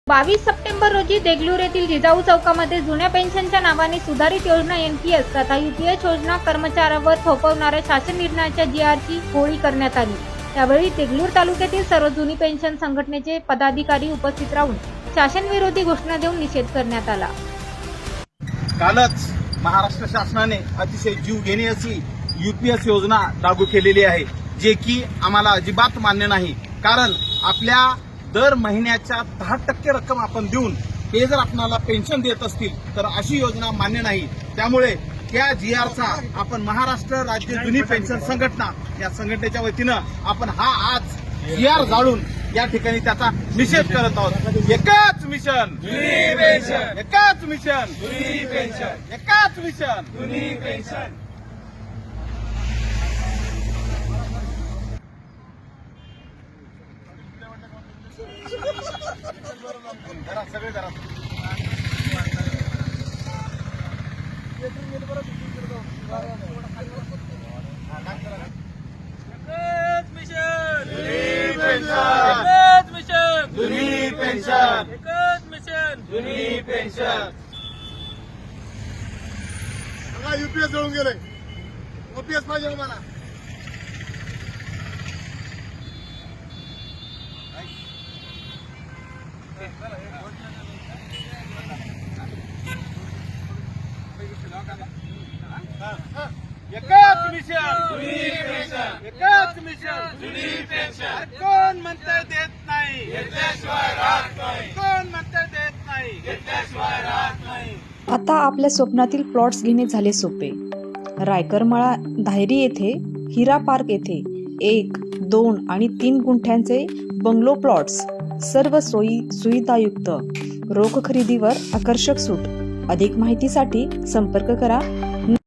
22 September रोजी देगलूर येथील जिजाऊ चौकामध्ये जुन्या पेन्शनच्या नावाने सुधारित योजना एनपीएस तथा यूपीएस योजना कर्मचाऱ्यावर थोपवणाऱ्या शासन निर्णयाच्या जीआरची होळी करण्यात आली। त्यावेळी देगलूर तालुक्यातील सर्व जुनी पेन्शन संघटनेचे पदाधिकारी उपस्थित राहून शासन विरोधी घोषणा देऊन निषेध करण्यात आला। कालच महाराष्ट्र शासनाने अतिशय जीव घेणी अशी यूपीएस योजना लागू केलेली आहे, जे की आम्हाला अजिबात मान्य नाही। कारण आपल्या दर महिन्याच्या 10% रक्कम आपण देऊन ते जर आपल्याला पेन्शन देत असतील तर अशी योजना मान्य नाही। त्यामुळे त्या जीआरचा आपण महाराष्ट्र राज्य जुनी पेन्शन संघटना या संघटनेच्या वतीनं आपण हा आज जीआर जाळून या ठिकाणी त्याचा निषेध करत आहोत। एकच मिशन जुनी पेन्शन, एकच मिशन जुनी पेन्शन, एकच मिशन जुनी पेन्शन। सगळे जरा जुनी पेन्शन, जुनी पेन्शन। यूपीएस जळून गेले, ओपीएस पाहिजे मला। एकच मिशन जुनी पेन्शन, एकच मिशन जुनी पेन्शन। कोण म्हणतंय देत नाही, घेतल्याशिवाय राहत नाही। कोण म्हणतंय देत नाही, घेतल्याशिवाय राहत नाही। आता आपल्या स्वप्नातील प्लॉट्स घेणे झाले सोपे। रायकरमाळा धायरी येथे हिरा पार्क येथे 1, 2 आणि 3 गुंठ्यांचे बंगलो प्लॉट्स, सर्व सोयी सुविधायुक्त, रोख खरेदीवर आकर्षक सूट। अधिक माहितीसाठी संपर्क करा